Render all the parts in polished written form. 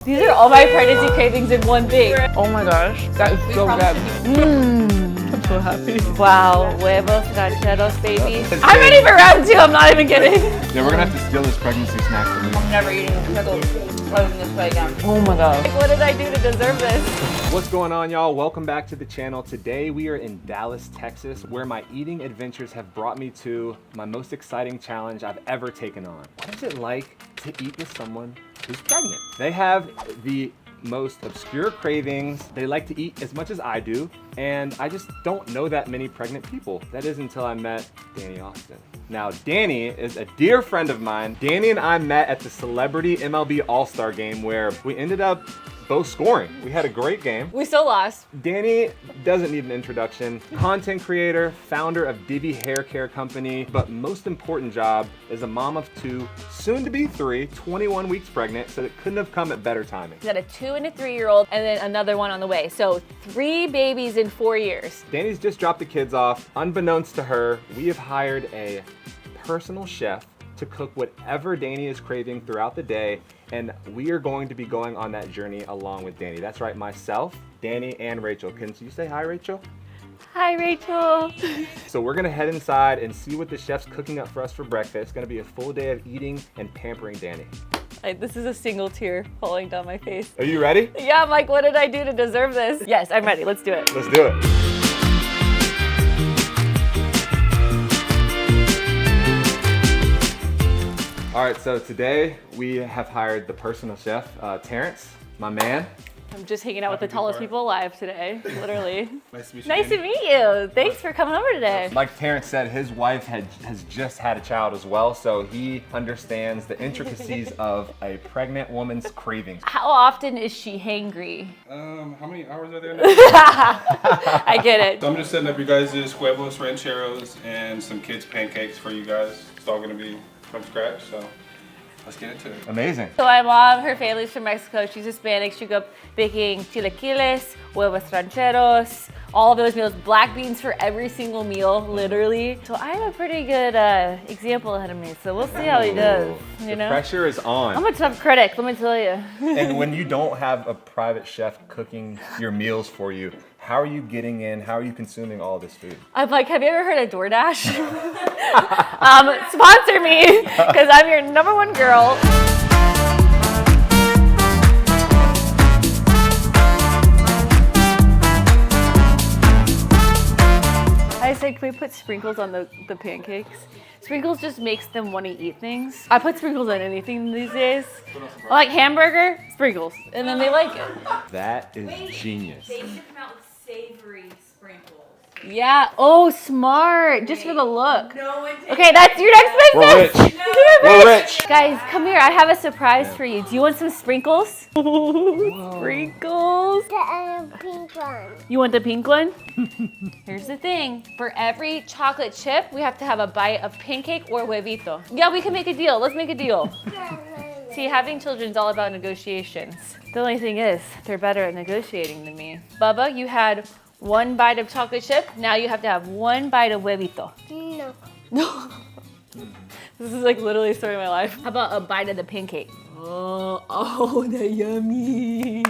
These are all my pregnancy cravings in one thing. Oh my gosh, that is so good. I'm so happy. Wow, huevos rancheros, baby. I'm ready for round two, I'm not even kidding. Yeah, we're gonna have to steal this pregnancy snack from you. I'm never eating pickles in this way again. Oh my god. What did I do to deserve this? What's going on, y'all? Welcome back to the channel. Today we are in Dallas, Texas, where my eating adventures have brought me to my most exciting challenge I've ever taken on. What is it like to eat with someone who's pregnant? They have the most obscure cravings. They like to eat as much as I do, and I just don't know that many pregnant people. That is until I met Dani Austin. Now, Dani is a dear friend of mine. Dani and I met at the Celebrity MLB All-Star game where we ended up both scoring. We had a great game. We still lost. Dani doesn't need an introduction. Content creator, founder of Divi hair care company, but most important job is a mom of two, soon to be three, 21 weeks pregnant, so it couldn't have come at better timing. She's got a 2- and a 3-year-old and then another one on the way. So 3 babies in 4 years. Dani's just dropped the kids off. Unbeknownst to her, we have hired a personal chef to cook whatever Dani is craving throughout the day, and we are going to be going on that journey along with Dani. That's right, myself, Dani, and Rachel. Can you say hi, Rachel? Hi, Rachel. So we're gonna head inside and see what the chef's cooking up for us for breakfast. It's gonna be a full day of eating and pampering Dani. This is a single tear falling down my face. Are you ready? Yeah, I'm like, what did I do to deserve this? Yes, I'm ready. Let's do it. Let's do it. All right, so today we have hired the personal chef, Terrence, my man. I'm just hanging out with the tallest people alive today, literally. Nice to meet you. Nice to meet you. Thanks for coming over today. Like Terrence said, his wife has just had a child as well, so he understands the intricacies of a pregnant woman's cravings. How often is she hangry? How many hours are there now? I get it. So I'm just setting up you guys' huevos rancheros and some kids' pancakes for you guys. It's all gonna be from scratch, so let's get into it. Amazing. So my mom, her family's from Mexico. She's Hispanic. She grew up baking chilaquiles, huevos rancheros, all of those meals, black beans for every single meal, literally. So I have a pretty good example ahead of me. So we'll see how he does, you The know? pressure is on. I'm a tough critic, let me tell you. And when you don't have a private chef cooking your meals for you, how are you getting in? How are you consuming all this food? I'm like, have you ever heard of DoorDash? Sponsor me, because I'm your #1 girl. I said, can we put sprinkles on the pancakes? Sprinkles just makes them want to eat things. I put sprinkles on anything these days. I like hamburger, sprinkles, and then they like it. That is genius. They should come out with savory sprinkles. Yeah, oh, smart, just for the look. No one takes Okay, that's your next We're business. rich. We're rich. Guys, come here. I have a surprise for you. Do you want some sprinkles? Sprinkles. The pink one. You want the pink one? Here's the thing. For every chocolate chip, we have to have a bite of pancake or huevito. Yeah, we can make a deal. Let's make a deal. See, having children is all about negotiations. The only thing is, they're better at negotiating than me. Bubba, you had 1 bite of chocolate chip. Now you have to have 1 bite of huevito. No. This is like literally the story of my life. How about a bite of the pancake? Oh, they're yummy.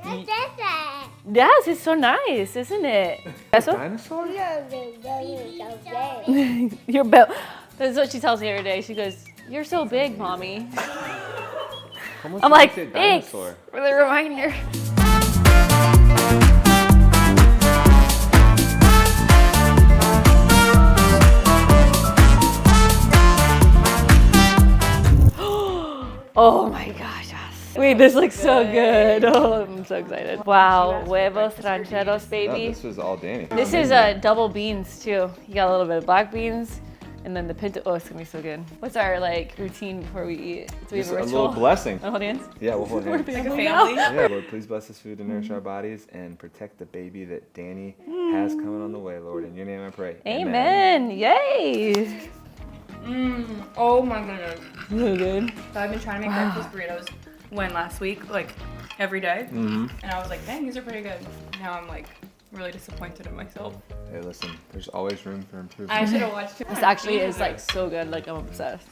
That's it. Yes, it's so nice, isn't it? That's what Dinosaur? you're built. That's what she tells me every day. She goes, "You're so big, mommy." I'm like, thanks for the reminder. Oh my gosh, yes. Wait, this looks so good. Oh, I'm so excited. Wow, huevos rancheros, No, baby. this was all Dani. This is double beans too. You got a little bit of black beans, and then the pinto. Oh, it's gonna be so good. What's our routine before we eat? Do we Just have a a little ritual? blessing. Hold hands. Yeah, we'll hold hands. Family family. now. Yeah, Lord, please bless this food and nourish our bodies and protect the baby that Dani has coming on the way, Lord. In your name I pray. Amen. Yay. Oh my goodness. So good. So I've been trying to make breakfast burritos last week, like every day. And I was like, dang, these are pretty good. Now I'm like really disappointed in myself. Hey, listen, there's always room for improvement. I should have watched it. This actually is like so good. Like I'm obsessed.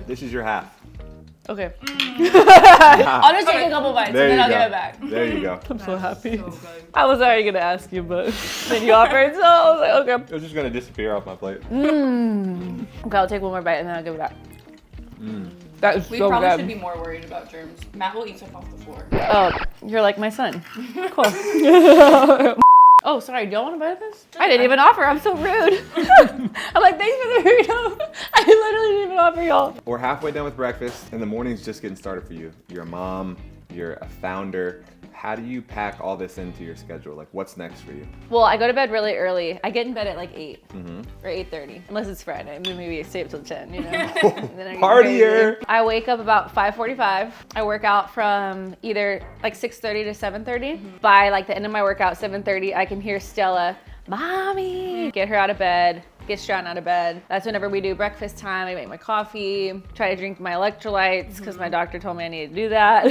This is your half. Okay. I'll just take a couple bites There and then you I'll go. give it back. There you go. I'm so happy. So good. I was already gonna ask you, but then you offered, so I was like, okay. It was just gonna disappear off my plate. Okay, I'll take one more bite and then I'll give it back. That is We so probably good. should be more worried about germs. Matt will eat stuff off the floor. Oh, you're like my son. Cool. Oh, sorry, do y'all want to buy this? I didn't even offer, I'm so rude. I'm like, thanks for the burrito. I literally didn't even offer y'all. We're halfway done with breakfast, and the morning's just getting started for you. You're a mom, you're a founder. How do you pack all this into your schedule? Like, what's next for you? Well, I go to bed really early. I get in bed at like 8 or 8:30, unless it's Friday. Maybe I stay up till 10, you know? And then I get Partier! crazy. I wake up about 5:45. I work out from either like 6:30 to 7:30. By like the end of my workout, 7:30, I can hear Stella, Mommy! Get her out of bed. Get Stratton out of bed. That's whenever we do breakfast time. I make my coffee, try to drink my electrolytes because my doctor told me I need to do that.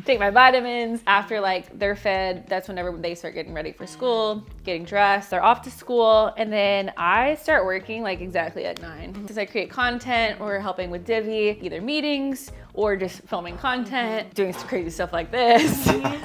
Take my vitamins. After like they're fed, that's whenever they start getting ready for school, getting dressed. They're off to school, and then I start working like exactly at 9. Because I create content or helping with Divi, either meetings or just filming content, doing some crazy stuff like this.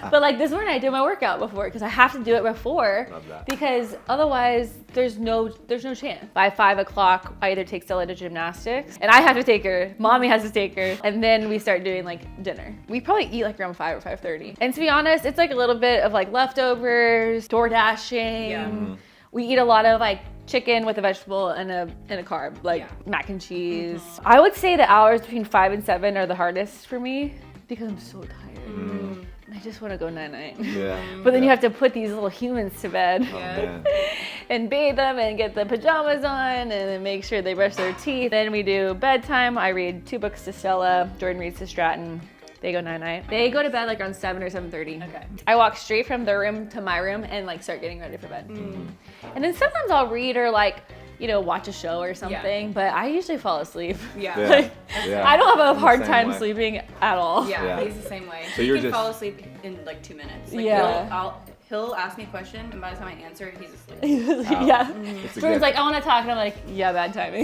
But like this morning I did my workout before because I have to do it before. Love that. Because otherwise there's no chance. By 5 o'clock, I either take Stella to gymnastics, and I have to take her, Mommy has to take her, and then we start doing like dinner. We probably eat like around 5 or 5:30. And to be honest, it's like a little bit of like leftovers, door dashing. Yeah. We eat a lot of like chicken with a vegetable and a carb, like Yeah. mac and cheese. I would say the hours between 5 and 7 are the hardest for me because I'm so tired. I just want to go night-night. Yeah. But then you have to put these little humans to bed. Oh, man. And bathe them and get the pajamas on and then make sure they brush their teeth. Then we do bedtime. I read 2 books to Stella. Jordan reads to Stratton. They go night-night. They go to bed like around 7 or 7:30. Okay. I walk straight from their room to my room and like start getting ready for bed. And then sometimes I'll read or like, you know, watch a show or something, but I usually fall asleep. Yeah. Yeah. Like, Yeah. I don't have a hard Same time way. sleeping at all. Yeah, Yeah. he's the same way. So He you're can just- fall asleep in like 2 minutes. Like Yeah. he'll ask me a question, and by the time I answer, he's asleep. Yeah. It's a Jordan's gift. like, I want to talk, and I'm like, yeah, bad timing.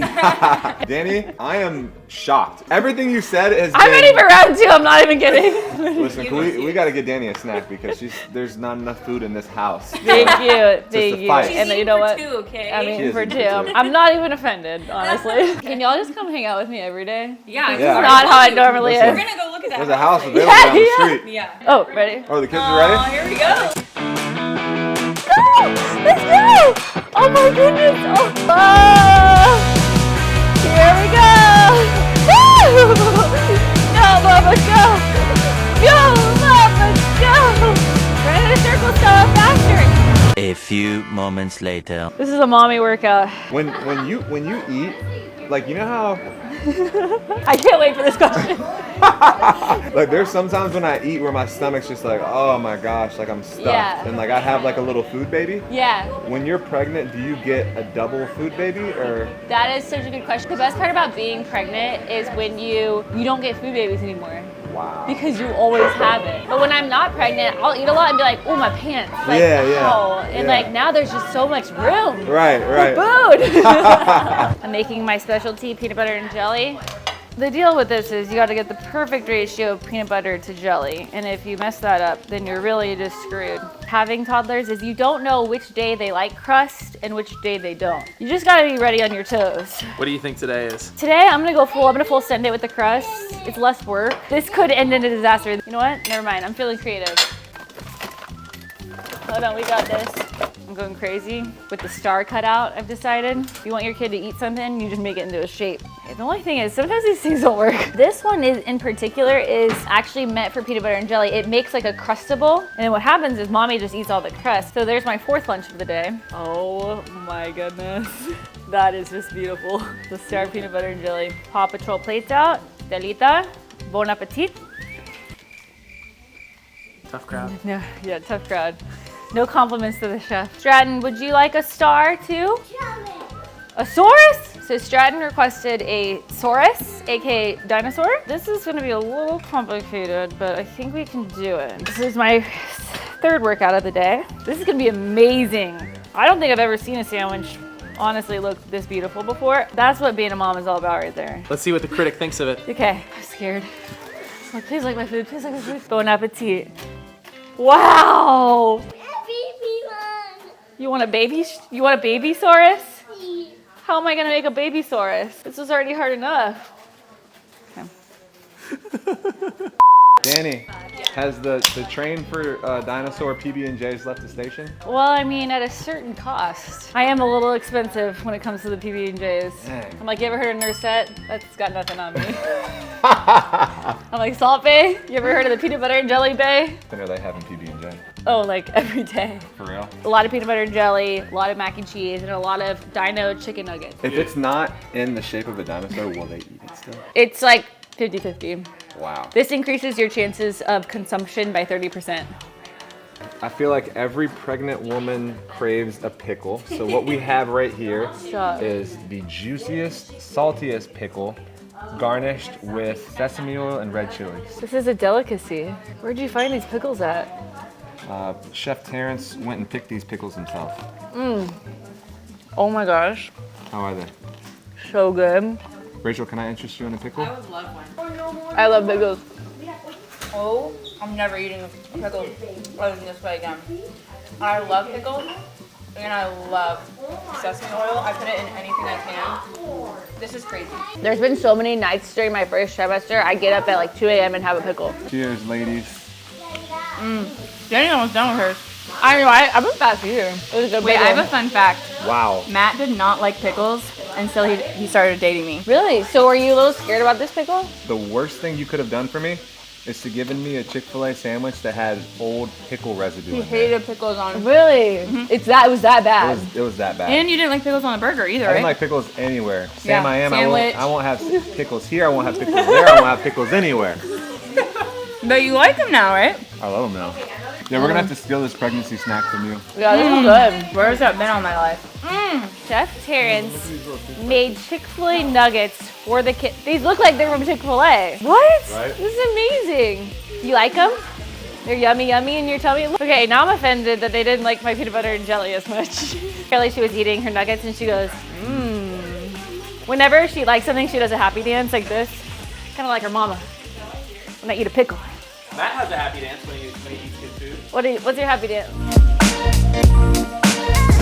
Danny, I am shocked. Everything you said has I'm been... ready for round 2. I'm not even kidding. Listen, we got to get Danny a snack because there's not enough food in this house. Thank you. Thank you. fight. And then, you She's know eating what? for 2, okay? I She mean, is for eating 2. for 2. I'm not even offended, honestly. Can y'all just come hang out with me every day? yeah, Yeah. it's Not how it normally Listen. We're is. gonna go look at that. There's a house later. available down the Yeah. street. Yeah. Oh, ready? Oh, the kids are ready? Oh, here we go. Go! Let's go! Oh my goodness! Oh! Here we go! Woo! Go, Mama, go! Go, Mama, go! Run in a circle, so faster! A few moments later. This is a mommy workout. When you eat, like, you know how I can't wait for this question. like there's sometimes when I eat where my stomach's just like, oh my gosh, like I'm stuffed, Yeah. and like I have like a little food baby. Yeah, When you're pregnant, do you get a double food baby or? that is such a good question. The best part about being pregnant is when you don't get food babies anymore. Wow. Because you always have it. But when I'm not pregnant, I'll eat a lot and be like, oh, my pants. Like, Yeah, yeah, ow. And yeah. like now there's just so much room. Right. Food. I'm making my specialty peanut butter and jelly. The deal with this is you got to get the perfect ratio of peanut butter to jelly. And if you mess that up, then you're really just screwed. Having toddlers is you don't know which day they like crust and which day they don't. You just got to be ready on your toes. What do you think today is? Today, I'm gonna full send it with the crust. It's less work. This could end in a disaster. You know what? Never mind, I'm feeling creative. Hold on, we got this. I'm going crazy with the star cutout, I've decided. If you want your kid to eat something, you just make it into a shape. The only thing is, sometimes these things don't work. This one is, in particular, is actually meant for peanut butter and jelly. It makes like a crustable, and then what happens is mommy just eats all the crust. So there's my 4th lunch of the day. Oh my goodness. That is just beautiful. The star peanut butter and jelly. Paw Patrol plates out. Delita, bon appetit. Tough crowd. No, yeah, tough crowd. No compliments to the chef. Stratton, would you like a star too? A saurus? So Stratton requested a saurus, aka dinosaur. This is gonna be a little complicated, but I think we can do it. This is my 3rd workout of the day. This is gonna be amazing. I don't think I've ever seen a sandwich honestly looked this beautiful before. That's what being a mom is all about right there. Let's see what the critic thinks of it. Okay, I'm scared. I'm like, please like my food, please like my food. Bon appetit. Wow! Baby one. You want a baby? You want a baby-saurus? How am I gonna make a baby-saurus? This was already hard enough. Okay. Dani, has the train for dinosaur PB&Js left the station? Well, I mean, at a certain cost. I am a little expensive when it comes to the PB&Js. Dang. I'm like, you ever heard of Nursette? That's got nothing on me. I'm like, Salt Bay? You ever heard of the peanut butter and jelly bay? When are they having PB&J? Oh, like every day. For real? A lot of peanut butter and jelly, a lot of mac and cheese, and a lot of dino chicken nuggets. If it's not in the shape of a dinosaur, will they eat it still? It's like 50-50. Wow. This increases your chances of consumption by 30%. I feel like every pregnant woman craves a pickle. So what we have right here Stop. is the juiciest, saltiest pickle garnished with sesame oil and red chilies. This is a delicacy. Where'd you find these pickles at? Chef Terrence went and picked these pickles himself. Oh my gosh, How are they? so good. Rachel, can I interest you in a pickle? I would love one. I love pickles. Oh, I'm never eating a pickle other than this way again. I love pickles, and I love sesame oil. I put it in anything I can. This is crazy. There's been so many nights during my first trimester, I get up at like 2 a.m. and have a pickle. Cheers, ladies. Dani almost done with hers. I know, I've been fast here. It was a good Wait, I pickle. have a fun fact. Wow. Matt did not like pickles until he started dating me. Really? So were you a little scared about this pickle? The worst thing you could have done for me is to given me a Chick-fil-A sandwich that had old pickle residue He in there. hated pickles on. Really? It was that bad. It was that bad. And you didn't like pickles on a burger either, I right? didn't like pickles anywhere. Yeah, Sam, I am. sandwich. I won't have pickles here. I won't have pickles there. I won't have pickles anywhere. But you like them now, right? I love them now. Yeah, we're gonna have to steal this pregnancy snack from you. Yeah, this is good. Where's that been all my life? Chef Terrence made Chick-fil-A nuggets for the kids. These look like they're from Chick-fil-A. What? Right? This is amazing. You like them? They're yummy in your tummy. Okay, now I'm offended that they didn't like my peanut butter and jelly as much. Apparently she was eating her nuggets and she goes, Whenever she likes something, she does a happy dance like this. Kind of like her mama. When I eat a pickle. Matt has a happy dance when he eats good food. What's your happy dance?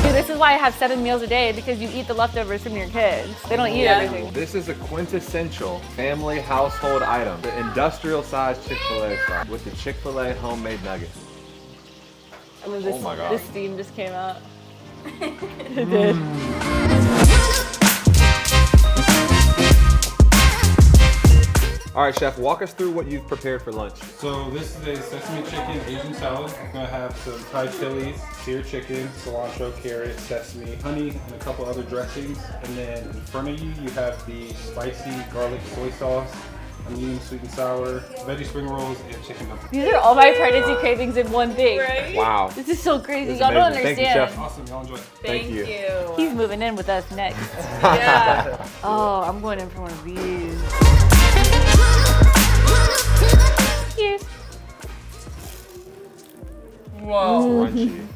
Dude, this is why I have 7 meals a day, because you eat the leftovers from your kids. They don't eat everything. This is a quintessential family household item. The industrial sized Chick-fil-A sauce with the Chick-fil-A homemade nuggets. I mean, this, Oh my God. this steam just came out. It did. All right, chef, walk us through what you've prepared for lunch. So this is a sesame chicken Asian salad. We're gonna have some Thai chilies, seared chicken, cilantro, carrot, sesame, honey, and a couple other dressings. And then in front of you, you have the spicy garlic soy sauce, onion, sweet and sour, veggie spring rolls, and chicken dumplings. These are all my pregnancy cravings in one thing. Right? Wow. This is so crazy. This is Y'all don't amazing. Thank you, understand. chef. Awesome, y'all enjoy it. Thank you. He's moving in with us next. Yeah. Oh, I'm going in for one of these. Here. Whoa. Crunchy.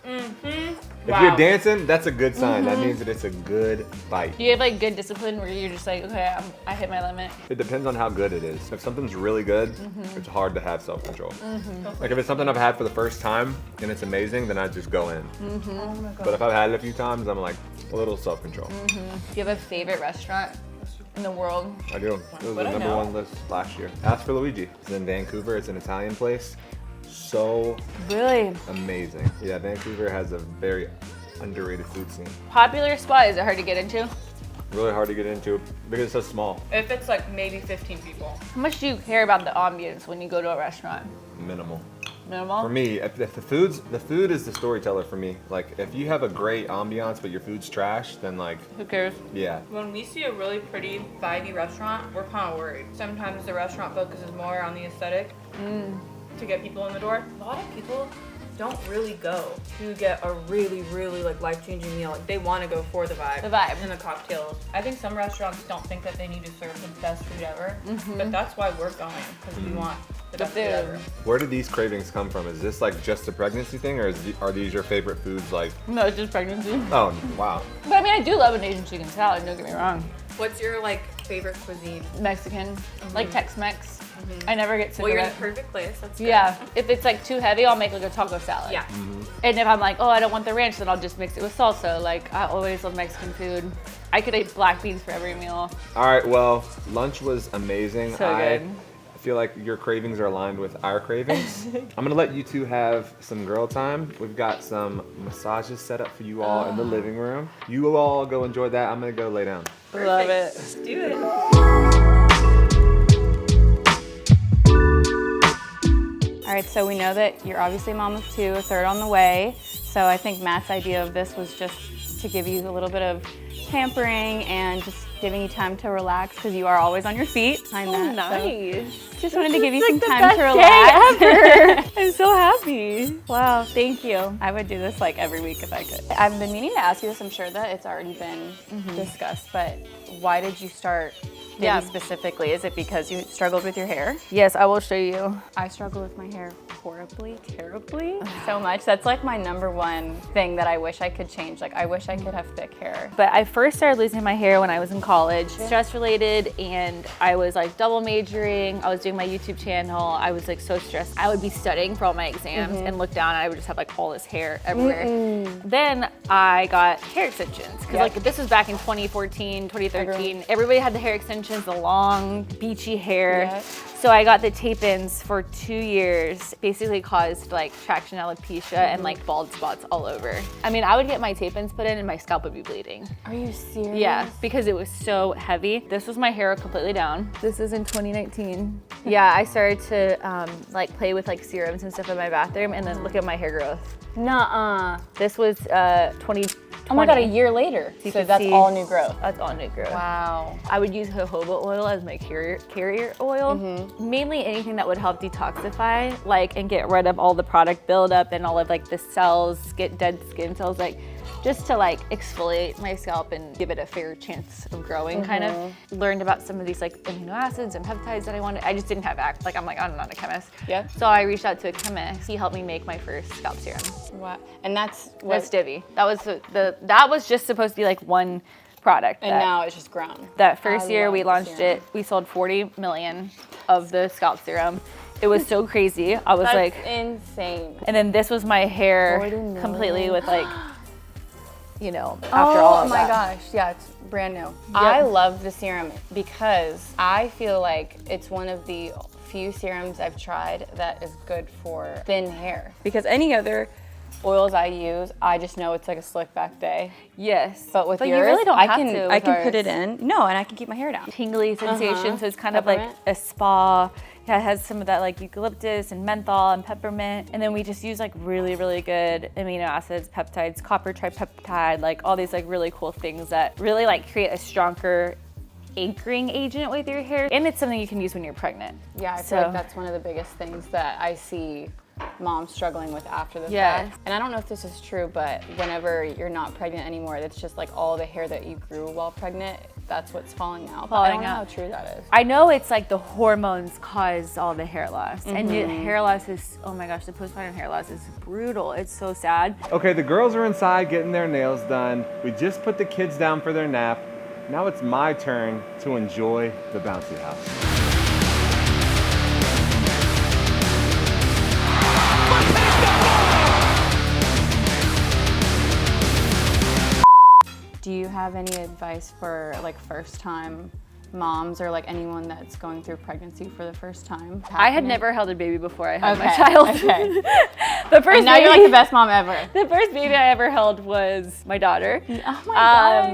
If Wow. you're dancing, that's a good sign. That means that it's a good bite. Do you have like good discipline where you're just like, okay, I hit my limit? It depends on how good it is. If something's really good, it's hard to have self-control. Like if it's something I've had for the first time and it's amazing, then I just go in. But if I've had it a few times, I'm like a little self-control. Do you have a favorite restaurant in the world? I do. It was the number one list last year. Ask for Luigi. It's in Vancouver. It's an Italian place. So Really? amazing. Yeah, Vancouver has a very underrated food scene. Popular spot? Is it hard to get into? Really hard to get into because it's so small. If it's like maybe 15 people. How much do you care about the ambience when you go to a restaurant? Minimal. Minimal? For me, if the food is the storyteller for me. Like if you have a great ambiance but your food's trash, then like Who cares? yeah. When we see a really pretty vibey restaurant, we're kind of worried. Sometimes the restaurant focuses more on the aesthetic to get people in the door. A lot of people don't really go to get a really, really like life-changing meal. Like they want to go for the vibe. The vibe. And the cocktails. I think some restaurants don't think that they need to serve the best food ever, but that's why we're going, because we want the best food ever. Where did these cravings come from? Is this like just a pregnancy thing, or are these your favorite foods? Like, No, it's just pregnancy. oh wow. But I mean, I do love an Asian chicken salad, don't get me wrong. What's your like favorite cuisine? Mexican, like Tex-Mex. I never get sick Well, of you're it. in the perfect place. That's good. Yeah, if it's like too heavy, I'll make like a taco salad. Yeah. And if I'm like, oh, I don't want the ranch, then I'll just mix it with salsa. Like, I always love Mexican food. I could eat black beans for every meal. All right, well, lunch was amazing. So I good. feel like your cravings are aligned with our cravings. I'm gonna let you two have some girl time. We've got some massages set up for you all in the living room. You all go enjoy that. I'm gonna go lay down. Love it. Let's do it. All right, so we know that you're obviously a mom of two, a third on the way. So I think Matt's idea of this was just to give you a little bit of pampering and just giving you time to relax because you are always on your feet. Behind that. Nice. So just wanted to give you This some is like time the to best relax. day ever. I'm so happy. Wow, thank you. I would do this like every week if I could. I've been meaning to ask you this. I'm sure that it's already been discussed, but why did you start Divi specifically? Is it because you struggled with your hair? Yes, I will show you. I struggle with my hair horribly, terribly, so much. That's like my number one thing that I wish I could change. Like, I wish I could have thick hair. But I first started losing my hair when I was in college, stress related, and I was like double majoring. I was doing my YouTube channel. I was like so stressed. I would be studying for all my exams and look down and I would just have like all this hair everywhere. Then I got hair extensions because like this was back in 2014, 2013. Everybody had the hair extensions, the long beachy hair. So I got the tape-ins for 2 years, basically caused like traction alopecia and like bald spots all over. I mean, I would get my tape-ins put in and my scalp would be bleeding. Are you serious? Yeah, because it was so heavy. This was my hair completely down. This is in 2019. Yeah, I started to like play with like serums and stuff in my bathroom and then look at my hair growth. Nuh-uh. This was 2020. Oh my God, a year later. You So can that's see- all new growth. That's all new growth. Wow. I would use jojoba oil as my carrier oil. Mainly anything that would help detoxify, like, and get rid of all the product buildup and all of like the cells, get dead skin cells, like just to like exfoliate my scalp and give it a fair chance of growing kind of. Learned about some of these like amino acids and peptides that I wanted. I just didn't have access. Like, I'm not a chemist. Yeah. So I reached out to a chemist. He helped me make my first scalp serum. Wow. And that's That's Divi. That was that was just supposed to be like one product. And now it's just grown. That first I year love we the launched serum. it, we sold 40 million of the scalp serum. It was so crazy. I was That's like, insane. and then this was my hair 40 million. completely with like, you know, after all of my that. gosh, yeah, it's brand new. I love the serum because I feel like it's one of the few serums I've tried that is good for thin hair. Because any other oils I use, I just know it's like a slick back day. Yes. But with you yours, really don't I have can to I with can put ours. it in. No, and I can keep my hair down. Tingly sensation, so it's kind of like Peppermint. a spa. Yeah, it has some of that like eucalyptus and menthol and peppermint. And then we just use like really, really good amino acids, peptides, copper tripeptide, like all these like really cool things that really like create a stronger anchoring agent with your hair. And it's something you can use when you're pregnant. Yeah, I feel like that's one of the biggest things that I see moms struggling with after the fact. And I don't know if this is true, but whenever you're not pregnant anymore, it's just like all the hair that you grew while pregnant, that's what's falling out. But I don't know how true that is. I know it's like the hormones cause all the hair loss. And the hair loss is, oh my gosh, the postpartum hair loss is brutal. It's so sad. Okay, the girls are inside getting their nails done. We just put the kids down for their nap. Now it's my turn to enjoy the bouncy house. Do you have any advice for like first time moms or like anyone that's going through pregnancy for the first time? I had never held a baby before I had my Okay, child. okay. The first And now you're like the best mom ever. The first baby I ever held was my daughter. Oh my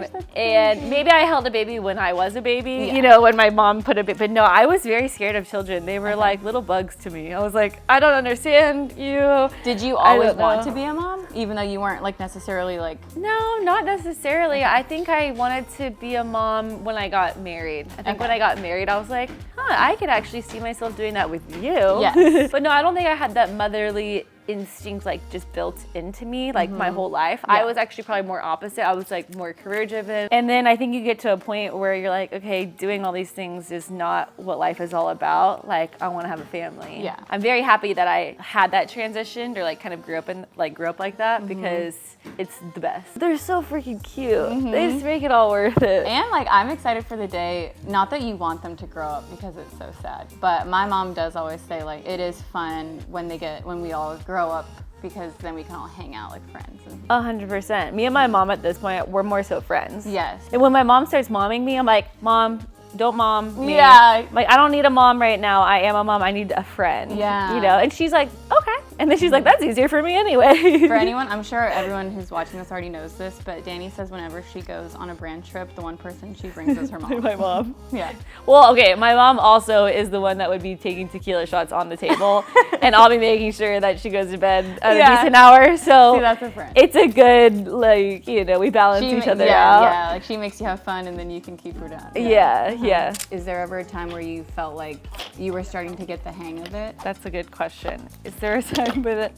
gosh, that's and maybe I held a baby when I was a baby, you know, when my mom put a baby. But no, I was very scared of children. They were like little bugs to me. I was like, I don't understand you. Did you I always don't want know. to be a mom, even though you weren't like necessarily like? No, not necessarily. I think I wanted to be a mom when I got married. I think when I got married, I was like, I could actually see myself doing that with you. Yes. But no, I don't think I had that motherly instinct like just built into me like my whole life. I was actually probably more opposite. I was like more career driven. And then I think you get to a point where you're like, okay, doing all these things is not what life is all about. Like I want to have a family. Yeah. I'm very happy that I had that transition or like kind of grew up like that because it's the best. They're so freaking cute. They just make it all worth it. And like I'm excited for the day, not that you want them to grow up because it's so sad, but my mom does always say like it is fun when we all grow up because then we can all hang out like friends. 100%. Me and my mom at this point, we're more so friends. Yes. And when my mom starts momming me, I'm like, Mom, don't mom me. Yeah. Like, I don't need a mom right now. I am a mom. I need a friend. Yeah. You know? And she's like, okay. And then she's like, that's easier for me anyway. For anyone, I'm sure everyone who's watching this already knows this, but Dani says whenever she goes on a brand trip, the one person she brings is her mom. My mom. Yeah. Well, okay, my mom also is the one that would be taking tequila shots on the table, and I'll be making sure that she goes to bed at a decent hour. So see, that's a friend. It's a good, like, you know, we balance each other out. Yeah, like she makes you have fun, and then you can keep her down. Yeah. Is there ever a time where you felt like you were starting to get the hang of it? That's a good question. Is there a time with it?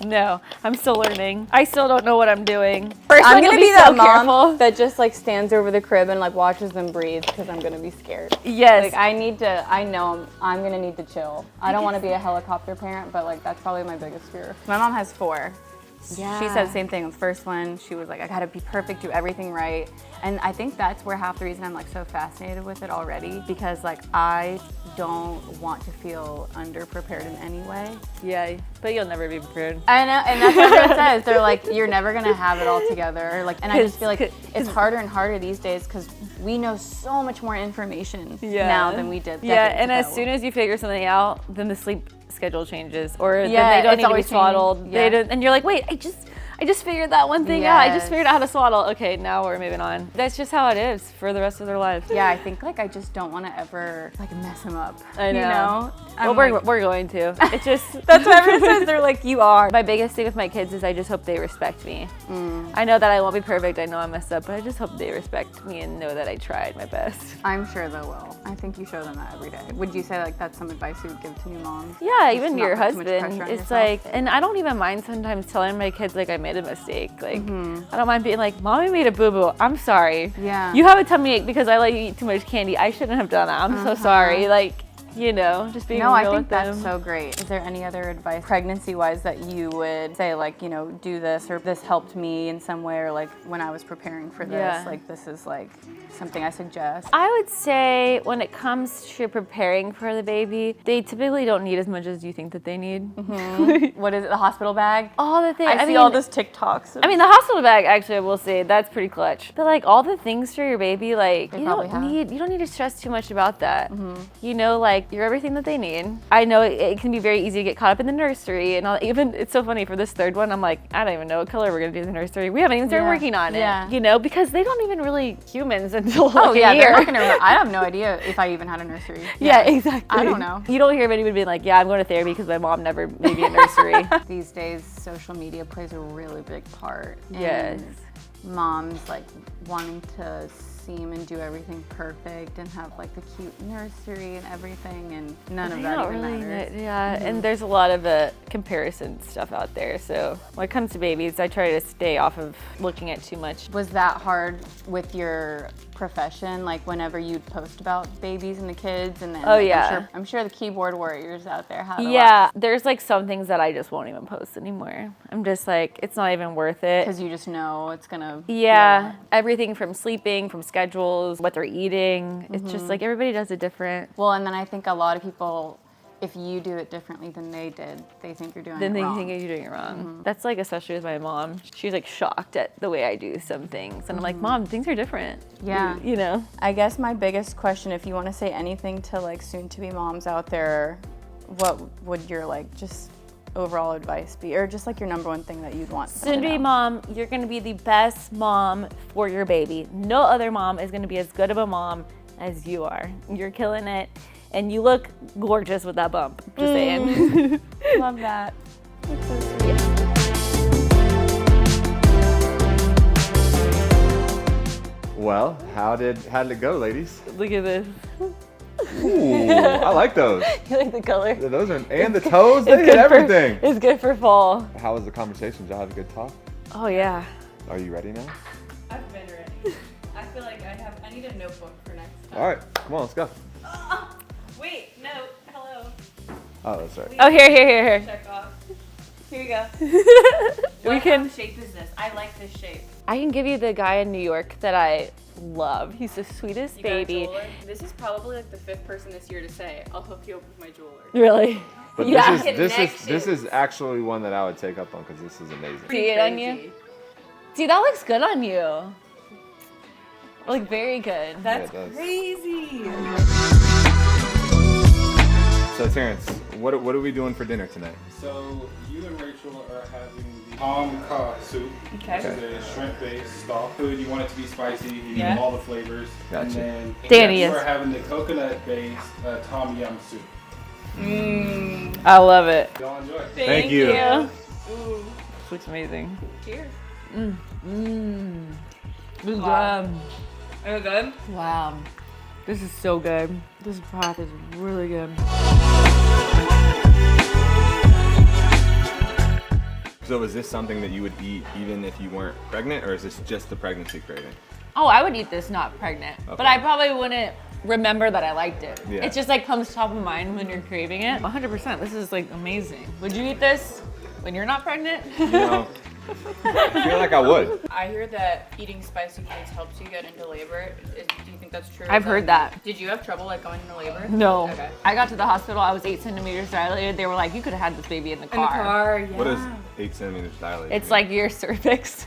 No, I'm still learning. I still don't know what I'm doing. First, I'm gonna be so that mom careful that just like stands over the crib and like watches them breathe because I'm gonna be scared. Yes. Like I know I'm gonna need to chill. I don't want to be a helicopter parent, but like that's probably my biggest fear. My mom has 4. Yeah. She said the same thing with the first one. She was like, I gotta be perfect, do everything right. And I think that's where half the reason I'm like so fascinated with it already, because like I don't want to feel underprepared in any way. Yeah, but you'll never be prepared. I know, and that's what everyone says. They're like, you're never gonna have it all together. Like, and I just feel like it's harder and harder these days because we know so much more information now than we did. Yeah, and ago. as soon as you figure something out, then the sleep schedule changes, or then Yeah, they don't it's need to be always swaddled. changing. They Yeah. don't, and you're like, wait, I just figured that one thing out. I just Yes. figured out how to swaddle. Okay, now we're moving on. That's just how it is for the rest of their lives. Yeah, I think like I just don't want to ever like mess him up. I know. You know? Well, we're going to. It's just That's what everyone says. They're like, you are. my biggest thing with my kids is I just hope they respect me. I know that I won't be perfect. I know I messed up, but I just hope they respect me and know that I tried my best. I'm sure they will. I think you show them that every day. Would you say like that's some advice you would give to new moms? Yeah, Just even not your put too much husband. pressure on It's yourself? like, and I don't even mind sometimes telling my kids like I made a mistake. Like I don't mind being like, Mommy made a boo-boo. I'm sorry. Yeah. You have a tummy ache because I let you eat too much candy. I shouldn't have done that. I'm so sorry. Like, you know, just being No, real I think with them. that's so great. Is there any other advice pregnancy-wise that you would say like, you know, do this or this helped me in some way, or like when I was preparing for this, Yeah. like this is like something I suggest? I would say when it comes to preparing for the baby, they typically don't need as much as you think that they need. What is it, the hospital bag? All the things. I see all this TikToks. I mean, the hospital bag, actually, I will say, that's pretty clutch. But like all the things for your baby, like They you probably don't have. need to stress too much about that. You know, like you're everything that they need. I know it can be very easy to get caught up in the nursery, and even it's so funny for this third one. I'm like, I don't even know what color we're gonna do in the nursery. We haven't even started working on it. Yeah. You know, because they don't even really humans until like Oh yeah, a they're year. not gonna remember. I have no idea if I even had a nursery. Yeah, exactly. I don't know. You don't hear of anyone being like, yeah, I'm going to therapy because my mom never made me a nursery. These days, social media plays a really big part. Yes. And moms like wanting to seem and do everything perfect and have like the cute nursery and everything, and none of that even matters. Yeah, and there's a lot of comparison stuff out there. So when it comes to babies, I try to stay off of looking at too much. Was that hard with your profession? Like whenever you'd post about babies and the kids, and then Oh, like, yeah. I'm sure the keyboard warriors out there had Yeah, there's like some things that I just won't even post anymore. I'm just like, it's not even worth it. because you just know it's gonna. be a Yeah, lot. everything from sleeping, from schedules, what they're eating. It's just like everybody does it different. Well, and then I think a lot of people, if you do it differently than they did, they think you're doing Then it they wrong. think you're doing it wrong. That's like especially with my mom. She's like shocked at the way I do some things. And I'm like, Mom, things are different. Yeah. You know? I guess my biggest question, if you want to say anything to like soon-to-be moms out there, what would your like just overall advice be, or just like your number one thing that you'd want? Soon to be mom, you're gonna be the best mom for your baby. No other mom is gonna be as good of a mom as you are. You're killing it, and you look gorgeous with that bump. Just saying. Love that. Well, how did it go, ladies? Look at this. Ooh, I like those. You like the color? Those are, and the toes, they get everything. It's good for fall. How was the conversation? Did y'all have a good talk? Oh yeah. Are you ready now? I've been ready. I feel like I need a notebook for next time. All right, come on, let's go. Wait, no, hello. Oh, that's right. Oh, here. Check off. Here you go. We can. What shape is this? I like this shape. I can give you the guy in New York that I love. He's the sweetest You got a baby. jeweler? This is probably like the 5th person this year to say, I'll hook you up with my jeweler. Really? But Yeah. this is actually one that I would take up on because this is amazing. See it on you? Dude, that looks good on you. Like very good. That's Yeah, it does. crazy. So Terrence, what are we doing for dinner tonight? So you and Rachel are having the tom kha soup. Okay. Which is a shrimp-based stock food. You want it to be spicy. You need Yeah. all the flavors. Gotcha. And then Dani you is. are having the coconut-based tom yum soup. I love it. Y'all enjoy. Thank you. This looks amazing. Cheers. Good Wow. Are you good? Wow. This is so good. This broth is really good. So is this something that you would eat even if you weren't pregnant, or is this just the pregnancy craving? Oh, I would eat this not pregnant. But Okay. I probably wouldn't remember that I liked it. Yeah. It just like comes top of mind when you're craving it. 100%. This is like amazing. Would you eat this when you're not pregnant? You know, I feel like I would. I hear that eating spicy foods helps you get into labor. Do you think that's true? I've heard that. Did you have trouble like going into labor? No. Okay. I got to the hospital, I was 8 centimeters dilated. They were like, you could have had this baby in the car. yeah. What is 8 centimeters dilated? It's like your cervix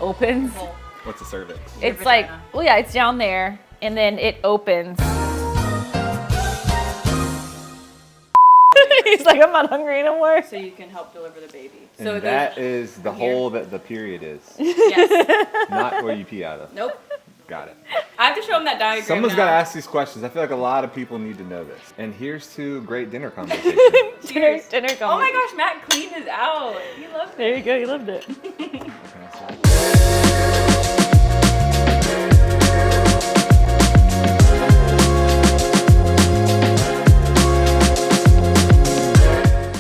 opens. Well, What's a cervix? It's like, vagina. well, yeah, it's down there, and then it opens. He's like, I'm not hungry anymore. so you can help deliver the baby. And So that is the here. hole that the period is, yes. not where you pee out of. Nope. Got it. I have to show him that diagram. Someone's now. got to ask these questions. I feel like a lot of people need to know this. And here's to great dinner conversation. Dinner Oh my gosh, Matt cleaned his out. He loved it. There you go, you loved it.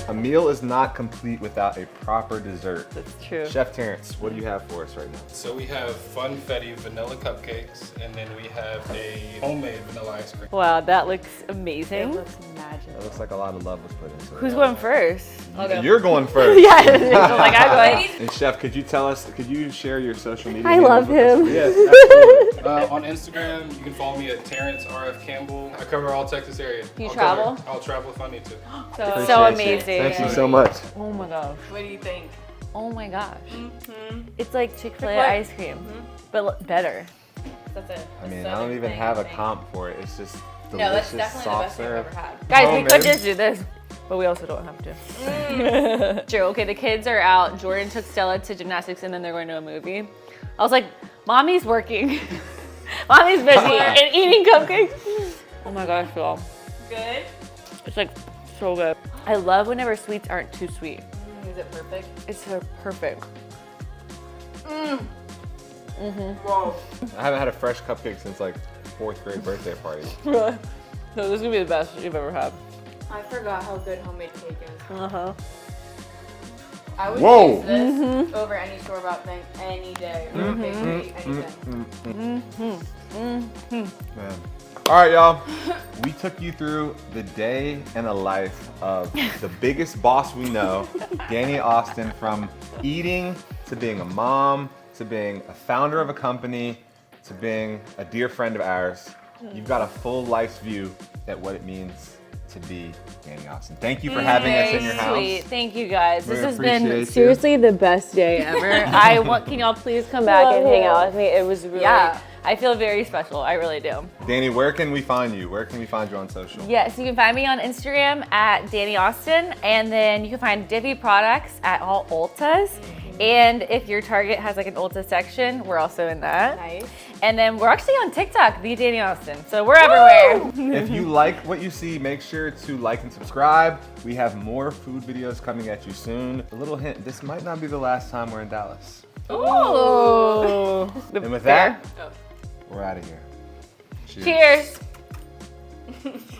A meal is not complete without a proper dessert. That's true. Chef Terrence, what do you have for us right now? So we have funfetti vanilla cupcakes, and then we have a homemade vanilla ice cream. Wow, that looks amazing. It looks magical. It looks like a lot of love was put into it. Who's going first? You're going first. Yeah, it's like I'm going. And Chef, could you share your social media? I handles love with us, him. please? Yes, absolutely. On Instagram, you can follow me at Terrence RF Campbell. I cover all Texas area. You I'll travel? I'll travel if I need to. So Appreciate you. amazing. Thank you so much. Oh my gosh. What do you think? Oh my gosh. It's like Chick-fil-A Chick-fil-A. ice cream, but better. That's it. I mean, I don't even have a comp for it. It's just No, that's delicious, definitely the soft best thing I've serve. ever had. Guys, we Homemade. could just do this, but we also don't have to. True. Okay, the kids are out. Jordan took Stella to gymnastics, and then they're going to a movie. I was like, Mommy's working. Mommy's busy and eating cupcakes. Oh my gosh, y'all. Good. It's like so good. I love whenever sweets aren't too sweet. Is it perfect? It's so perfect. Whoa. I haven't had a fresh cupcake since like 4th grade birthday party. No, this is gonna be the best you've ever had. I forgot how good homemade cake is. Uh-huh. I would Whoa. use this over any store-bought thing any day. Or bakery, anything. Man. All right, y'all. We took you through the day and the life of the biggest boss we know, Dani Austin, from eating to being a mom to being a founder of a company to being a dear friend of ours. You've got a full life's view at what it means to be Dani Austin. Thank you for having us in your house. Sweet. Thank you guys. We This has appreciate been you. seriously the best day ever. Can y'all please come back and hang out with me? It was really, I feel very special. I really do. Dani, where can we find you? Where can we find you on social? Yes, you can find me on Instagram at Dani Austin, and then you can find Divi products at all Ultas. And if your Target has like an Ulta section, we're also in that. Nice. And then we're actually on TikTok, the Dani Austin. So we're everywhere. If you like what you see, make sure to like and subscribe. We have more food videos coming at you soon. A little hint, this might not be the last time we're in Dallas. Ooh. And with that, we're out of here. Cheers. Cheers.